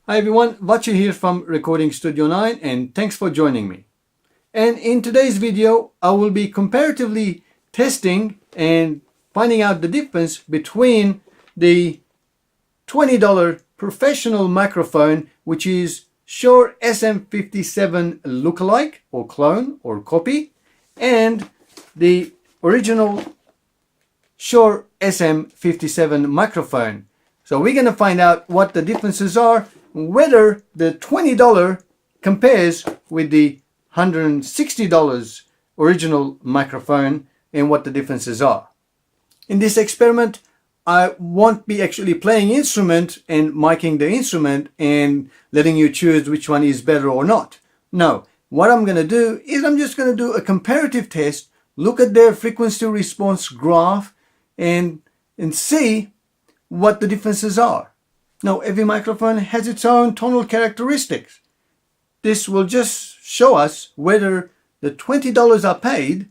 Hi everyone, Vachi here from Recording Studio 9 and thanks for joining me. And in today's video, I will be comparatively testing and finding out the difference between the $20 professional microphone, which is Shure SM-57 lookalike or clone or copy, and the original Shure SM-57 microphone. So we're going to find out what the differences are, whether the $20 compares with the $160 original microphone, and what the differences are. In this experiment, I won't be actually playing instrument and miking the instrument and letting you choose which one is better or not. No, what I'm going to do is I'm just going to do a comparative test, look at their frequency response graph and see what the differences are. Now, every microphone has its own tonal characteristics. This will just show us whether the $20 I paid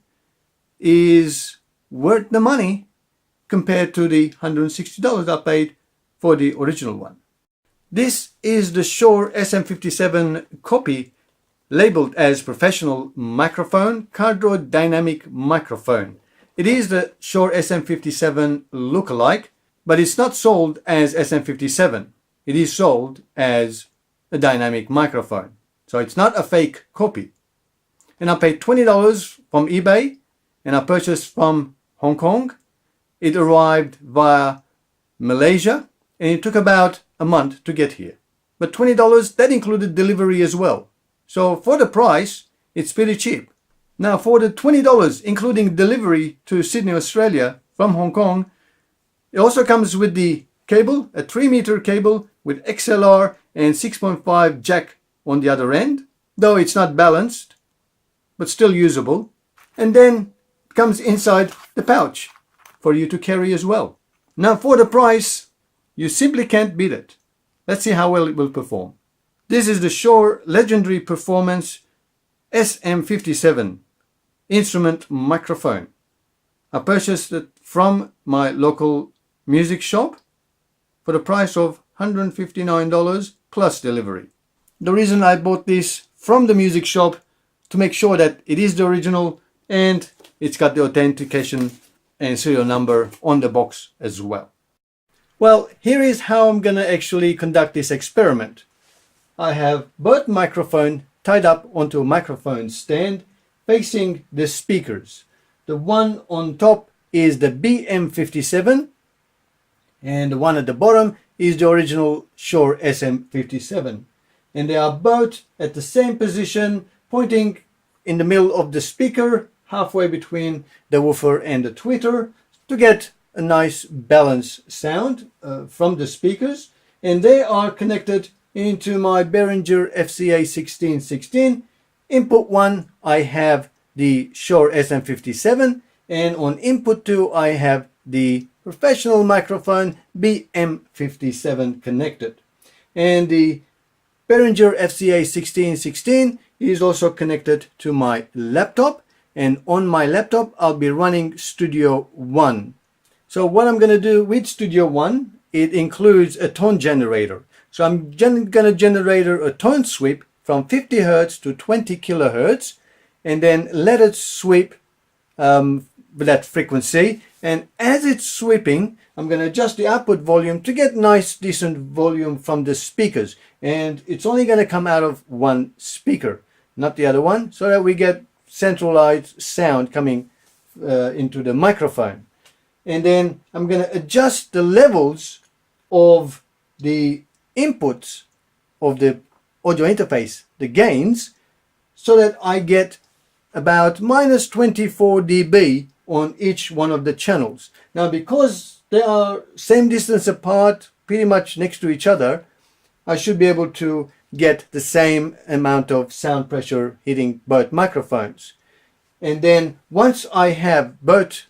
is worth the money compared to the $160 I paid for the original one. This is the Shure SM-57 copy, labeled as professional microphone, cardioid dynamic microphone. It is the Shure SM-57 lookalike, but it's not sold as SM-57. It is sold as a dynamic microphone. So it's not a fake copy. And I paid $20 from eBay and I purchased from Hong Kong. It arrived via Malaysia and it took about a month to get here. But $20, that included delivery as well. So for the price, it's pretty cheap. Now for the $20, including delivery to Sydney, Australia from Hong Kong, it also comes with the cable, a 3-meter cable with XLR and 6.5 jack on the other end, though it's not balanced, but still usable. And then it comes inside the pouch for you to carry as well. Now for the price, you simply can't beat it. Let's see how well it will perform. This is the Shure Legendary Performance SM-57 instrument microphone. I purchased it from my local music shop for the price of $159 plus delivery. The reason I bought this from the music shop to make sure that it is the original and it's got the authentication and serial number on the box as well. Well, here is how I'm gonna actually conduct this experiment. I have both microphones tied up onto a microphone stand facing the speakers. The one on top is the BM-57 and the one at the bottom is the original Shure SM-57. And they are both at the same position, pointing in the middle of the speaker, halfway between the woofer and the tweeter, to get a nice balanced sound from the speakers. And they are connected into my Behringer FCA 1616. Input 1, I have the Shure SM-57, and on input 2, I have the professional microphone BM-57 connected. And the Behringer FCA 1616 is also connected to my laptop, and on my laptop I'll be running Studio One. So what I'm going to do with Studio One, it includes a tone generator. So I'm going to generate a tone sweep from 50 Hz to 20 kilohertz and then let it sweep with that frequency. And as it's sweeping, I'm going to adjust the output volume to get nice decent volume from the speakers. And it's only going to come out of one speaker, not the other one, so that we get centralized sound coming into the microphone. And then I'm going to adjust the levels of the inputs of the audio interface, the gains, so that I get about minus 24 dB on each one of the channels. Now, because they are same distance apart, pretty much next to each other, I should be able to get the same amount of sound pressure hitting both microphones. And then once I have both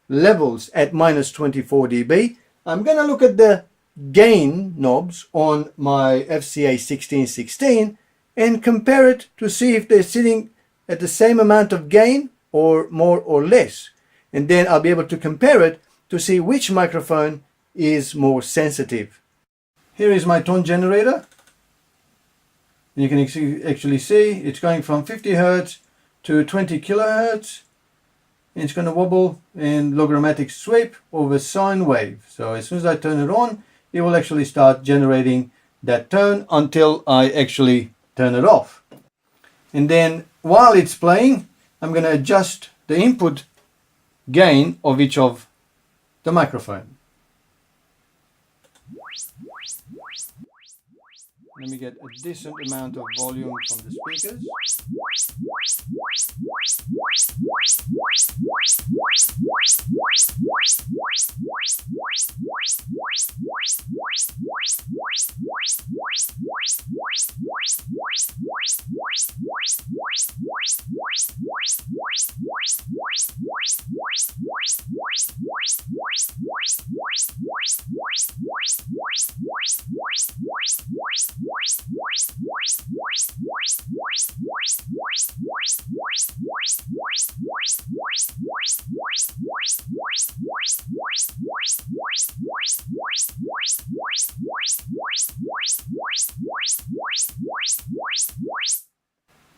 levels at minus 24 dB, I'm going to look at the gain knobs on my FCA 1616 and compare it to see if they're sitting at the same amount of gain or more or less. And then I'll be able to compare it to see which microphone is more sensitive. Here is my tone generator. And you can actually see it's going from 50 Hertz to 20 kilohertz. And it's going to wobble in logarithmic sweep over sine wave. So as soon as I turn it on, it will actually start generating that tone until I actually turn it off. And then while it's playing, I'm going to adjust the input gain of each of the microphone. Let me get a decent amount of volume from the speakers.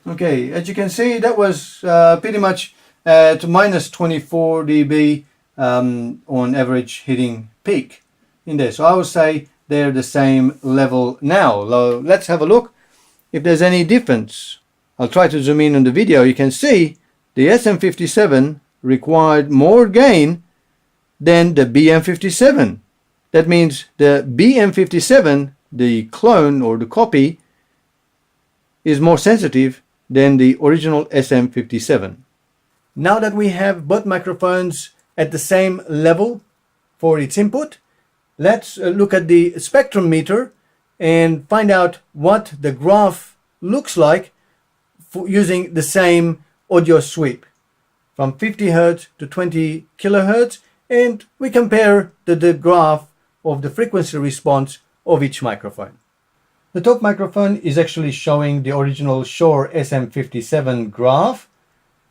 Okay, as you can see, that was pretty much at minus 24 dB on average hitting peak in there. So I would say they're the same level now. Let's have a look if there's any difference. I'll try to zoom in on the video. You can see the SM-57 required more gain than the BM-57. That means the BM-57, the clone or the copy, is more sensitive than the original SM-57. Now that we have both microphones at the same level for its input, let's look at the spectrum meter and find out what the graph looks like for using the same audio sweep from 50 Hertz to 20 kilohertz, and we compare the graph of the frequency response of each microphone. The top microphone is actually showing the original Shure SM-57 graph,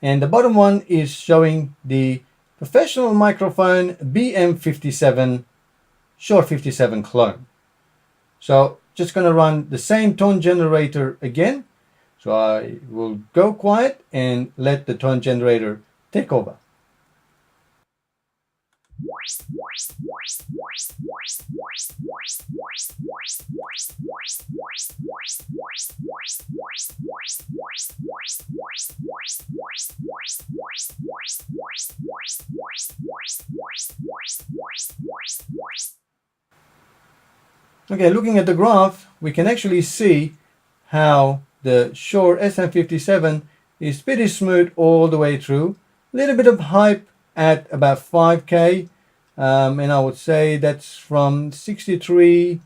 and the bottom one is showing the professional microphone BM-57 Shure 57 clone. So just going to run the same tone generator again. So I will go quiet and let the tone generator take over. Okay, looking at the graph, we can actually see how the Shure SM-57 is pretty smooth all the way through. A little bit of hype at about 5K, and I would say that's from 63,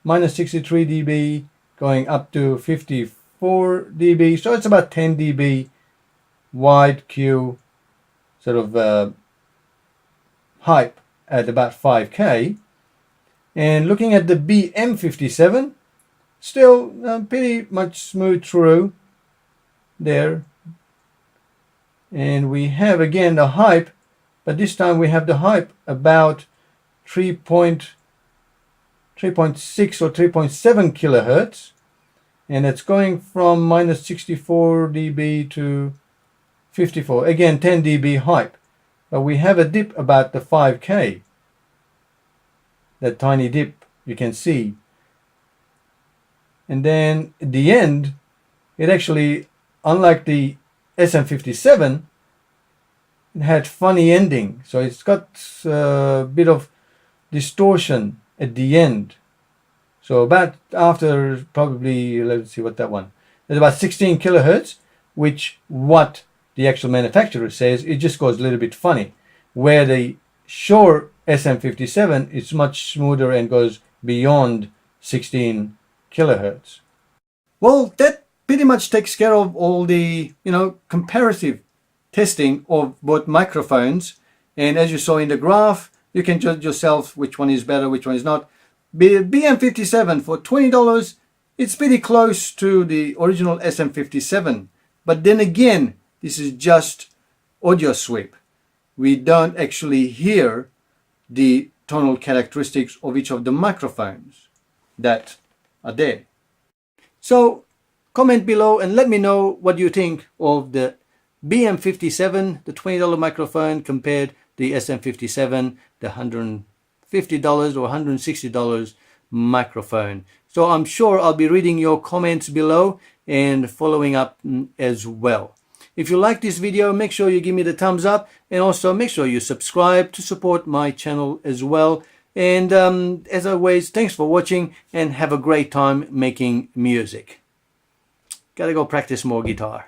minus 63 dB going up to 54 dB. So it's about 10 dB wide Q sort of hype at about 5K. And looking at the BM-57, still pretty much smooth through there. And we have again the hype, but this time we have the hype about 3.6 or 3.7 kilohertz, and it's going from minus 64 dB to 54. Again, 10 dB hype, but we have a dip about the 5K. That tiny dip you can see. And then at the end, it actually, unlike the SM-57, it had funny ending. So it's got a bit of distortion at the end. So about after probably, let's see what that one, it's about 16 kilohertz, which what the actual manufacturer says, it just goes a little bit funny. Where the Shure SM-57 is much smoother and goes beyond 16 kilohertz. Well, that pretty much takes care of all the, comparative testing of both microphones. And as you saw in the graph, you can judge yourself which one is better, which one is not. BM-57 for $20, it's pretty close to the original SM-57. But then again, this is just audio sweep. We don't actually hear the tonal characteristics of each of the microphones that are there. So comment below and let me know what you think of the BM-57, the $20 microphone, compared to the SM-57, the $150 or $160 microphone. So I'm sure I'll be reading your comments below and following up as well. If you like this video, make sure you give me the thumbs up, and also make sure you subscribe to support my channel as well. And as always, thanks for watching and have a great time making music. Gotta go practice more guitar.